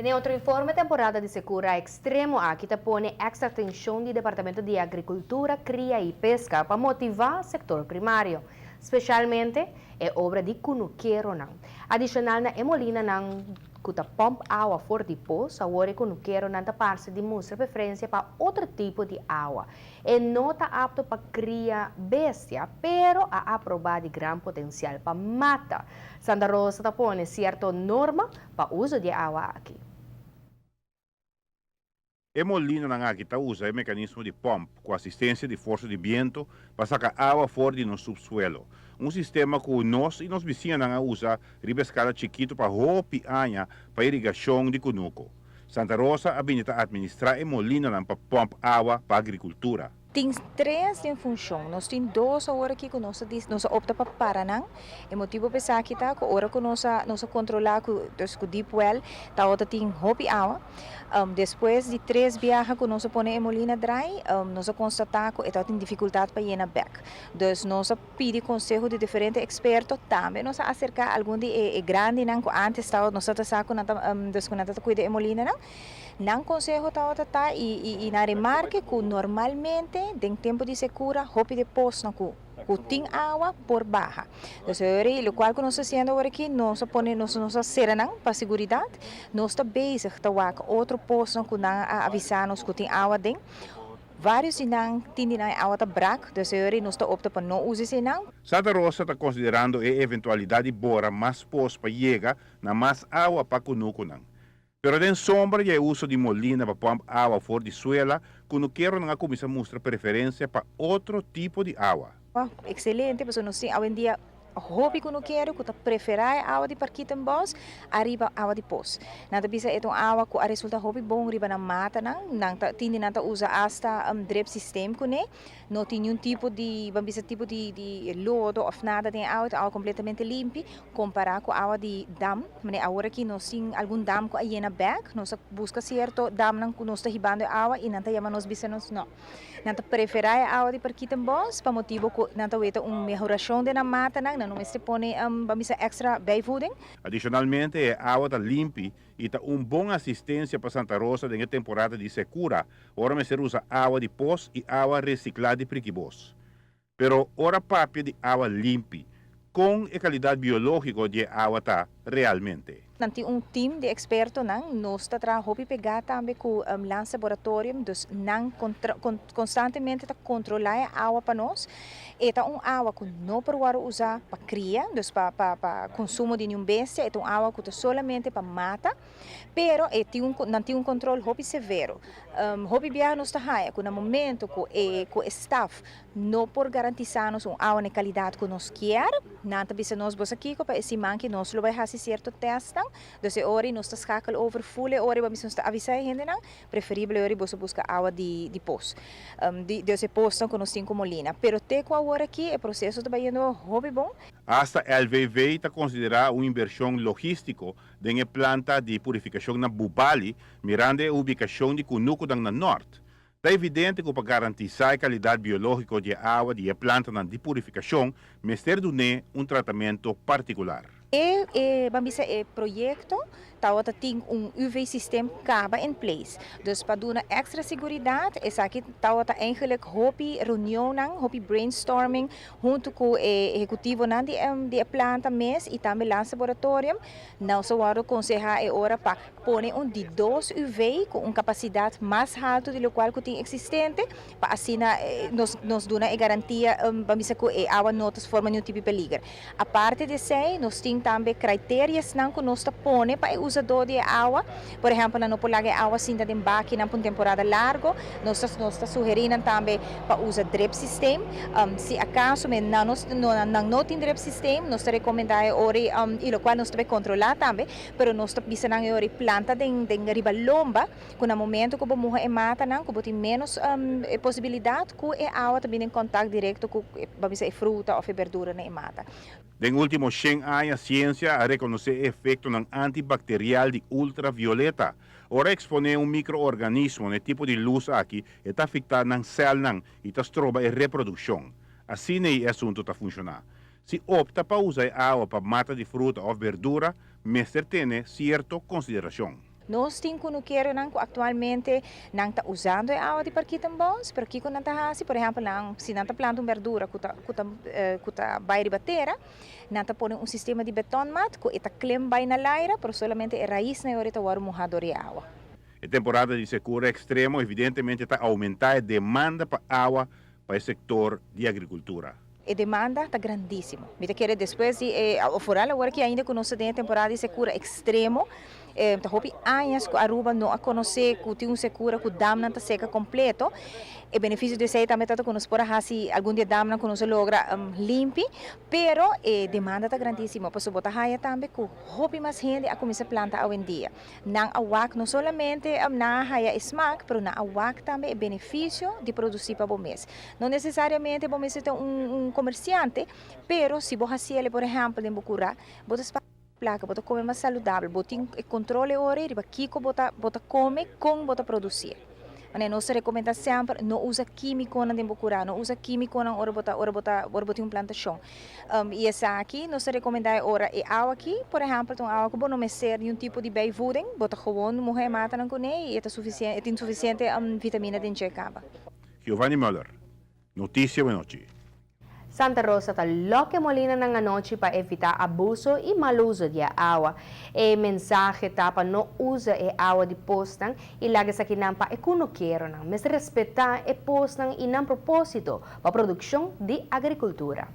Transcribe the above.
Em outro informe, temporada de secura extremo aqui põe extra atenção do Departamento de Agricultura, Cria e Pesca para motivar o setor primário. Especialmente é obra de cunuqueiro não. Adicional na emolina não kuta pomp água for de poço, agora cunuqueiro não tá parte de mostra preferência para outro tipo de água. E não está apto para criar bestia, pero a aprovar de grande potencial para mata. Santa Rosa tá põe certa norma para uso de água aqui. Emolina na Águita usa o mecanismo de pump com assistência de força de vento para sacar água fora no subsuelo. Um sistema que nós e nos vizinhos usa riba escala chiquito para roupa anha para irrigação de cunuco. Santa Rosa habilita a administrar emolina para pump água para agricultura. Tem três em função. Nós temos duas horas aqui que nós opta para Paraná. O motivo pensar que tá, que hora que nós controlar com o deep well, tá outra tem hobby água. Depois de três viagens que nós põe emolina dry, nós constatar que está tem dificuldade para ir back. Então nós pedimos conselho de diferentes expertos também. Nós acercar algum de grande não que antes estava nós tá saco na cuida emolina não. Não conselho tá e na remarque que normalmente em tempo de secura hobby de poço não que tem água por barra. Então, o qual que nós fazendo aqui, nós põe nós serenam para segurança, nós está basic tá outro poço que não avisar nos que tem água dentro. Vários não têm água tá braca, então nós está opta para não usar isso não. Santa Rosa está considerando a eventualidade de bora mais poço para chegar na mais água para cunuco não. Pero den sombra e uso de molina para pôr água fora de suela, quando quero não começa a mostrar preferência para outro tipo de água. Excelente, porque nós temos hoje em dia hobby que não quero, que preferir água de parquita em bos, arriba água de poço. Nada bisa é uma água que resulta hobby bom, arriba na mata, não tem nada usa hasta drip system que não tem nenhum tipo de lodo ou nada tem água completamente limpa, comparar com água de dam, mas agora que nós temos algum dam que aí na back, nós busca certo dam não nós está ribando água e não tá nós bisa nós não. Não preferir água de parquita em bos, para motivo que não tá uma melhoração de na mata não se põe extra bijvoeding. Adicionalmente, a água está limpa e está boa assistência para Santa Rosa na temporada de secura. Ora, se usa água de poço e água reciclada de priquibos. Pero, ora papel de água limpa, com a qualidade biológica de água está realmente. Nanti team de expertos nós está trabalhando pegar também com o laboratório, então constantemente está controlar a água para nós. É água que não para usar para criar, para consumo de nenhum bestia, é água que solamente para mata, pero não tem controle hobby severo. Hobby biar nós está que no momento que o staff não por garantizar-nos água de qualidade que nós queremos, não está nós aqui para esse que nós vai fazer certo teste. Então, ora nós está schakelen over full, ora vamos está avisar a gente não, preferível ora você busca água de poço, de poço que nós temos como molina. Pero te com agora aqui, o processo está indo hobby bom. Hasta LVV está considerada uma inversão logística de planta de purificação na Bubali, mirando a ubicação de Cunuco na norte. É evidente que para garantizar a qualidade biológica de água de planta de purificação, mestre do tratamento particular. Vamos dizer, projeto tem UV-systeem acaba in place. Dus para dar extra segurança, essa aqui eigenlijk hobby reunião, hobby brainstorming, junto com o executivo de planta mês e também o laboratório. Não só o aconselhar é hora para pôr de 2 UV com uma capacidade mais alta do qual que tem existente, para assim nos dá a garantia, vamos dizer, que a água não transforma em um tipo de peligro. A parte de sei, nós temos também critérios que nós põe para o usador de água. Por exemplo, não pode lagar água assim de embarque na temporada larga. Nós está sugerindo também para usar drip system. Se acaso não tem drip system, nós está recomendando e o qual nós também controlar também, pero nós está pensando em planta de riba lomba, que no momento que vamos a mata não, que tem menos possibilidade que a água também em contato direto com a fruta ou a verdura na mata. Den último 100 anos, a ciência a reconhecer o efeito antibacterial de ultravioleta. Ora expõe microorganismo no tipo de luz aqui está afetado na célula e está trova a reprodução. Assim o assunto está funcionando. Se opta para usar água para mata de fruta ou verdura, mestre tem certa consideração. Nós temos que não atualmente não está usando a água de parquitam bons, pero aqui quando está por exemplo, não, se não está plantando verdura, que está vai batera, não está pondo sistema de beton mat, que está clem vai na laira, pero solamente a raiz na hora está mojador de água. A temporada de secura extremo evidentemente está a aumentar a demanda para água para o setor de agricultura. A demanda está grandíssima. Me quer depois de fora agora que ainda conosco tem a temporada de secura extremo, tá hopi anos que Aruba não a conhecer que tem secura que o dam não está seca completo. O benefício de ser também está conosco por se algum dia dam não conosco logra limpi, pero a demanda está grandíssima. Por isso botar raia também que hopi mais gente a começar a plantar hoje em dia. Não awak não somente na raia smack, pero na awak também o benefício de produzir para o mês. Não necessariamente o mês tem comerciante, pero se você fazer, por exemplo, em Bucura, você placa, bota comer mais saudável, bota controle hora, riba kiko bota come com bota produzir. Mas nossa recomendação sempre não usa químico na Bucura, não usa químico na hora bota plantação. E essa aqui nossa recomendação ora é água aqui, por exemplo, então água que bom não ser de tipo de beivoeding, bota gewoon morrer mata não cone e é suficiente, tem suficiente vitamina dentro de caba. Giovanni Müller, Notícia Noite. Santa Rosa está loque molina ng anoche para evitar abuso e mal uso de água. E mensaje tapa não usa a água de postan e lagi sa kinampa e kuno quero nang mas respeitar e postan e não propósito para produção de agricultura.